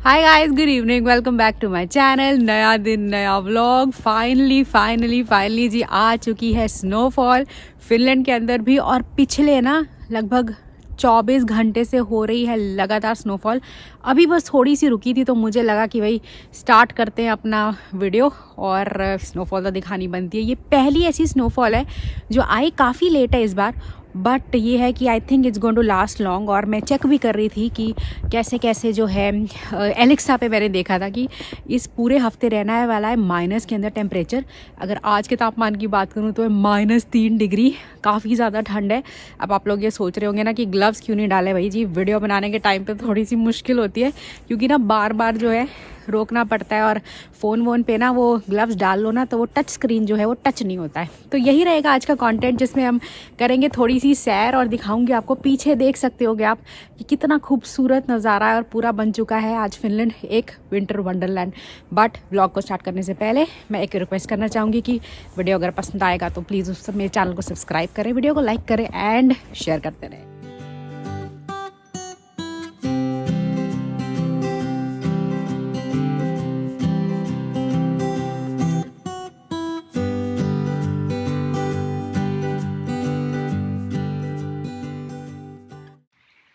Hi guys, good evening, welcome back to my channel. नया दिन नया व्लॉग। फाइनली जी आ चुकी है स्नोफॉल फिनलैंड के अंदर भी। और पिछले ना लगभग 24 घंटे से हो रही है लगातार स्नोफॉल। अभी बस थोड़ी सी रुकी थी तो मुझे लगा कि भाई स्टार्ट करते हैं अपना वीडियो। और स्नोफॉल तो दिखानी बनती है। ये पहली ऐसी स्नोफॉल है जो आई, काफ़ी लेट है इस बार, बट ये है कि I think it's going to last long. और मैं चेक भी कर रही थी कि कैसे कैसे जो है एलेक्सा पे मैंने देखा था कि इस पूरे हफ्ते रहना है वाला है माइनस के अंदर टेम्परेचर। अगर आज के तापमान की बात करूँ तो -3 डिग्री, काफ़ी ज़्यादा ठंड है। अब आप लोग ये सोच रहे होंगे ना कि ग्लव्स क्यों नहीं डाले। भाई जी, वीडियो बनाने के टाइम पे थोड़ी सी मुश्किल होती है क्योंकि ना बार बार जो है रोकना पड़ता है। और फ़ोन वोन पे ना वो ग्लव्स डाल लो ना तो वो टच स्क्रीन जो है वो टच नहीं होता है। तो यही रहेगा आज का कंटेंट, जिसमें हम करेंगे थोड़ी सी सैर और दिखाऊंगी आपको। पीछे देख सकते होगे आप कि कितना खूबसूरत नज़ारा है और पूरा बन चुका है आज फिनलैंड एक विंटर वंडरलैंड। बट व्लॉग को स्टार्ट करने से पहले मैं एक रिक्वेस्ट करना चाहूँगी कि वीडियो अगर पसंद आएगा तो प्लीज़ उस मेरे चैनल को सब्सक्राइब करें, वीडियो को लाइक करें एंड शेयर करते रहें।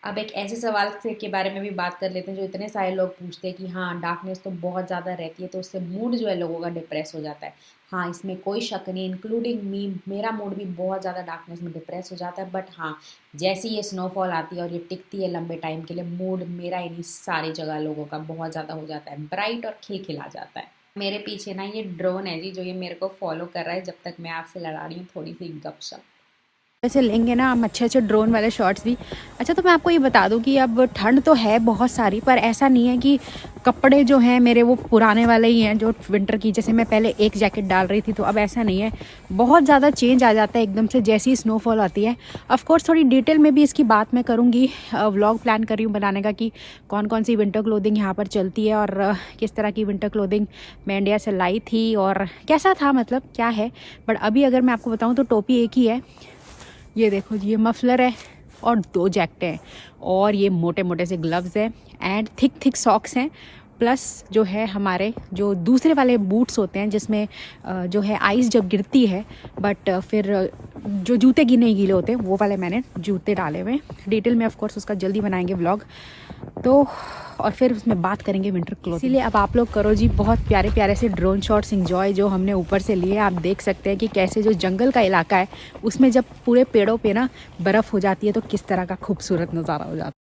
अब एक ऐसे सवाल के बारे में भी बात कर लेते हैं जो इतने सारे लोग पूछते हैं कि हाँ, डार्कनेस तो बहुत ज़्यादा रहती है तो उससे मूड जो है लोगों का डिप्रेस हो जाता है। हाँ, इसमें कोई शक नहीं, इंक्लूडिंग मी, मेरा मूड भी बहुत ज़्यादा डार्कनेस में डिप्रेस हो जाता है। बट हाँ, जैसी ये स्नोफॉल आती है और ये टिकती है लंबे टाइम के लिए, मूड मेरा इन्हीं सारी जगह लोगों का बहुत ज़्यादा हो जाता है ब्राइट और खिलखिला जाता है। मेरे पीछे ना ये ड्रोन है जी, जो ये मेरे को फॉलो कर रहा है जब तक मैं आपसे लड़ा रही हूँ थोड़ी सी गपशप। वैसे लेंगे ना हम अच्छे अच्छे ड्रोन वाले शॉट्स भी। अच्छा, तो मैं आपको ये बता दूं कि अब ठंड तो है बहुत सारी, पर ऐसा नहीं है कि कपड़े जो हैं मेरे वो पुराने वाले ही हैं जो विंटर की। जैसे मैं पहले एक जैकेट डाल रही थी तो अब ऐसा नहीं है, बहुत ज़्यादा चेंज आ जाता है एकदम से जैसी स्नोफॉल आती है। ऑफकोर्स थोड़ी डिटेल में भी इसकी बात मैं करूँगी, व्लॉग प्लान कर रही हूँ बनाने का कि कौन कौन सी विंटर क्लोथिंग यहाँ पर चलती है और किस तरह की विंटर क्लोथिंग मैं इंडिया से लाई थी और कैसा था, मतलब क्या है। बट अभी अगर मैं आपको बताऊँ तो टोपी एक ही है, ये देखो जी, ये मफलर है और 2 जैकेटें हैं और ये मोटे मोटे से ग्लव्स हैं एंड थिक सॉक्स हैं। प्लस जो है हमारे जो दूसरे वाले बूट्स होते हैं जिसमें जो है आइस जब गिरती है, बट फिर जो जूते नहीं गीले होते वो वाले मैंने जूते डाले हुए। डिटेल में ऑफकोर्स उसका जल्दी बनाएंगे व्लॉग तो, और फिर उसमें बात करेंगे विंटर क्लोथ। इसीलिए अब आप लोग करो जी बहुत प्यारे प्यारे से ड्रोन शॉट्स एंजॉय जो हमने ऊपर से लिए। आप देख सकते हैं कि कैसे जो जंगल का इलाका है उसमें जब पूरे पेड़ों पे ना बर्फ़ हो जाती है तो किस तरह का खूबसूरत नज़ारा हो जाता है।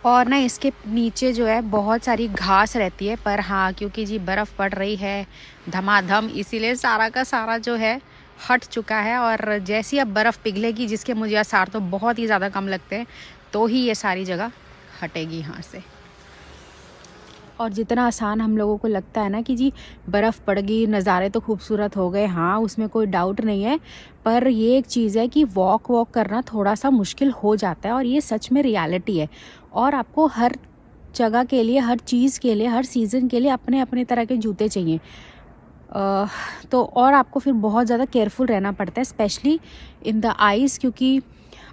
और ना इसके नीचे जो है बहुत सारी घास रहती है, पर हाँ क्योंकि जी बर्फ़ पड़ रही है धमाधम, इसीलिए सारा का सारा जो है हट चुका है। और जैसी अब बर्फ़ पिघलेगी, जिसके मुझे आसार तो बहुत ही ज़्यादा कम लगते हैं, तो ही ये सारी जगह हटेगी यहाँ से। और जितना आसान हम लोगों को लगता है ना कि जी बर्फ़ पड़ गई, नज़ारे तो खूबसूरत हो गए, हाँ उसमें कोई डाउट नहीं है, पर ये एक चीज़ है कि वॉक करना थोड़ा सा मुश्किल हो जाता है और ये सच में रियलिटी है। और आपको हर जगह के लिए, हर चीज़ के लिए, हर सीज़न के लिए अपने अपने तरह के जूते चाहिए। तो और आपको फिर बहुत ज़्यादा केयरफुल रहना पड़ता है, स्पेशली इन द आइस, क्योंकि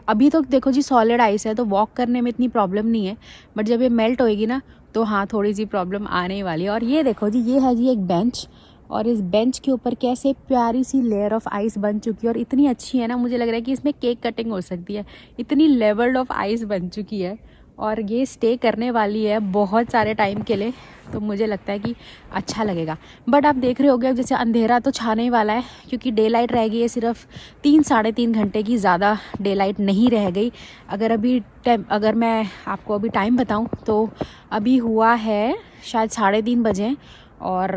अभी तो देखो जी सॉलिड आइस है तो वॉक करने में इतनी प्रॉब्लम नहीं है, बट जब ये मेल्ट होएगी ना तो हाँ थोड़ी सी प्रॉब्लम आने वाली है। और ये देखो जी, ये है जी एक बेंच, और इस बेंच के ऊपर कैसे प्यारी सी लेयर ऑफ आइस बन चुकी है, और इतनी अच्छी है ना, मुझे लग रहा है कि इसमें केक कटिंग हो सकती है, इतनी लेवल्ड ऑफ आइस बन चुकी है। और ये स्टे करने वाली है बहुत सारे टाइम के लिए, तो मुझे लगता है कि अच्छा लगेगा। बट आप देख रहे होगे अब जैसे अंधेरा तो छाने ही वाला है, क्योंकि डे लाइट रह गई है सिर्फ 3-3.5 घंटे की, ज़्यादा डे लाइट नहीं रह गई। अगर मैं आपको अभी टाइम बताऊं तो अभी हुआ है शायद 3:30 बजे, और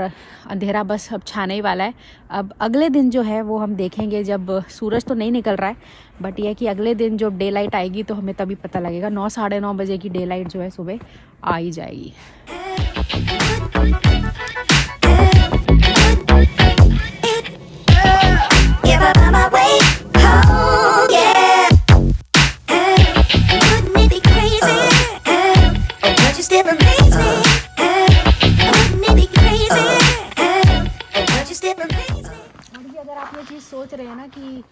अंधेरा बस अब छाने ही वाला है। अब अगले दिन जो है वो हम देखेंगे, जब सूरज तो नहीं निकल रहा है, बट ये कि अगले दिन जब डे लाइट आएगी तो हमें तभी पता लगेगा। 9-9:30 बजे की डे लाइट जो है सुबह आ ही जाएगी। अगर आप ये चीज़ सोच रहे हैं ना कि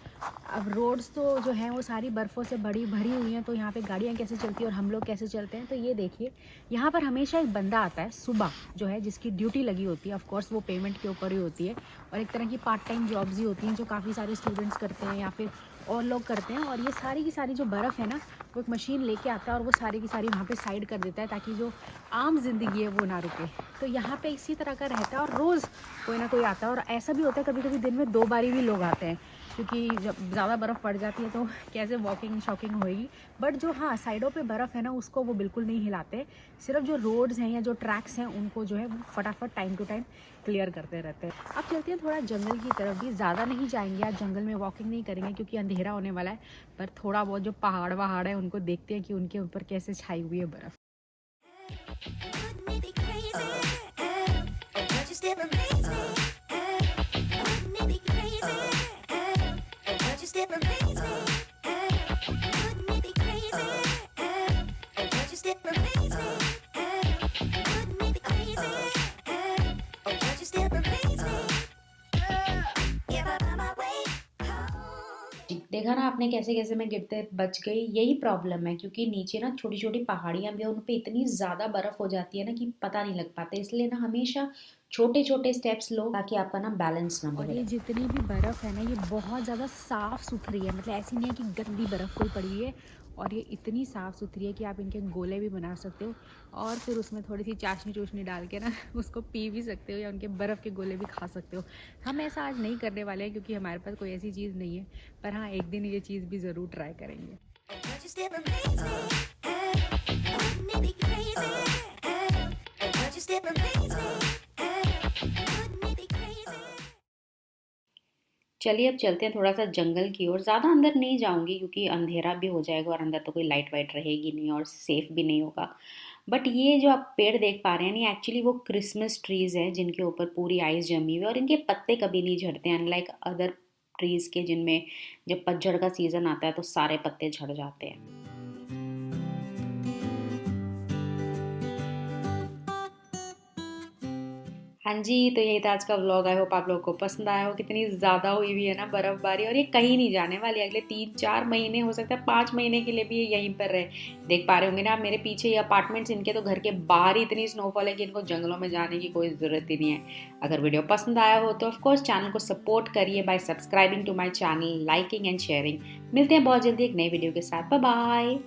अब रोड्स तो जो हैं वो सारी बर्फ़ों से भरी हुई हैं, तो यहाँ पे गाड़ियाँ कैसे चलती हैं और हम लोग कैसे चलते हैं, तो ये देखिए यहाँ पर हमेशा एक बंदा आता है सुबह, जो है जिसकी ड्यूटी लगी होती है। ऑफ कोर्स वो पेमेंट के ऊपर ही होती है, और एक तरह की पार्ट टाइम जॉब्स ही होती हैं जो काफ़ी सारे स्टूडेंट्स करते हैं या फिर और लोग करते हैं। और ये सारी की सारी जो बर्फ़ है ना, वो एक मशीन लेके आता है और वो सारी की सारी वहाँ पे साइड कर देता है, ताकि जो आम जिंदगी है वो ना रुके। तो यहाँ पे इसी तरह का रहता है, और रोज़ कोई ना कोई आता है। और ऐसा भी होता है कभी कभी दिन में 2 बारी भी लोग आते हैं, क्योंकि जब ज़्यादा बर्फ़ पड़ जाती है तो कैसे वॉकिंग शॉकिंग होएगी। बट जो हाँ साइडों पे बर्फ़ है ना, उसको वो बिल्कुल नहीं हिलाते। सिर्फ जो रोड्स हैं या जो ट्रैक्स हैं उनको जो है वो फटाफट टाइम टू टाइम क्लियर करते रहते हैं। अब चलते हैं थोड़ा जंगल की तरफ भी, ज़्यादा नहीं जाएंगे आज, जंगल में वॉकिंग नहीं करेंगे क्योंकि अंधेरा होने वाला है। पर थोड़ा बहुत जो पहाड़ वहाड़ है उनको देखते हैं कि उनके ऊपर कैसे छाई हुई है बर्फ़। देखा ना आपने कैसे कैसे मैं गिरते बच गई। यही प्रॉब्लम है, क्योंकि नीचे ना छोटी छोटी पहाड़ियां भी है, उन पे इतनी ज़्यादा बर्फ़ हो जाती है ना कि पता नहीं लग पाता। इसलिए ना हमेशा छोटे छोटे स्टेप्स लो, ताकि आपका ना बैलेंस ना बिगड़े। और ये जितनी भी बर्फ़ है ना, ये बहुत ज़्यादा साफ़ सुथरी है, मतलब ऐसी नहीं है कि गंदी बर्फ़ कोई पड़ी है। और ये इतनी साफ़ सुथरी है कि आप इनके गोले भी बना सकते हो, और फिर उसमें थोड़ी सी चाशनी चूशनी डाल के ना उसको पी भी सकते हो, या उनके बर्फ़ के गोले भी खा सकते हो। हम ऐसा आज नहीं करने वाले हैं क्योंकि हमारे पास कोई ऐसी चीज़ नहीं है, पर हाँ एक दिन ये चीज़ भी ज़रूर ट्राई करेंगे। चलिए अब चलते हैं थोड़ा सा जंगल की ओर। ज़्यादा अंदर नहीं जाऊंगी क्योंकि अंधेरा भी हो जाएगा और अंदर तो कोई लाइट वाइट रहेगी नहीं और सेफ भी नहीं होगा। बट ये जो आप पेड़ देख पा रहे हैं ये एक्चुअली वो क्रिसमस ट्रीज़ हैं जिनके ऊपर पूरी आइस जमी हुई है, और इनके पत्ते कभी नहीं झड़ते हैं, अनलाइक अदर ट्रीज़ के जिनमें जब पतझड़ का सीज़न आता है तो सारे पत्ते झड़ जाते हैं। हाँ जी, तो यही था आज का व्लॉग। आई होप आप लोगों को पसंद आया हो। कितनी ज़्यादा हुई हुई है ना बर्फ़बारी, और ये कहीं नहीं जाने वाली। अगले 3-4 महीने, हो सकता है 5 महीने के लिए भी ये यहीं पर रहे। देख पा रहे होंगे ना आप मेरे पीछे ये अपार्टमेंट्स, इनके तो घर के बाहर ही इतनी स्नोफॉल है कि इनको जंगलों में जाने की कोई ज़रूरत ही नहीं है। अगर वीडियो पसंद आया हो तो ऑफकोर्स चैनल को सपोर्ट करिए by subscribing to my channel, liking and sharing. मिलते हैं बहुत जल्दी एक नई वीडियो के साथ। Bye bye.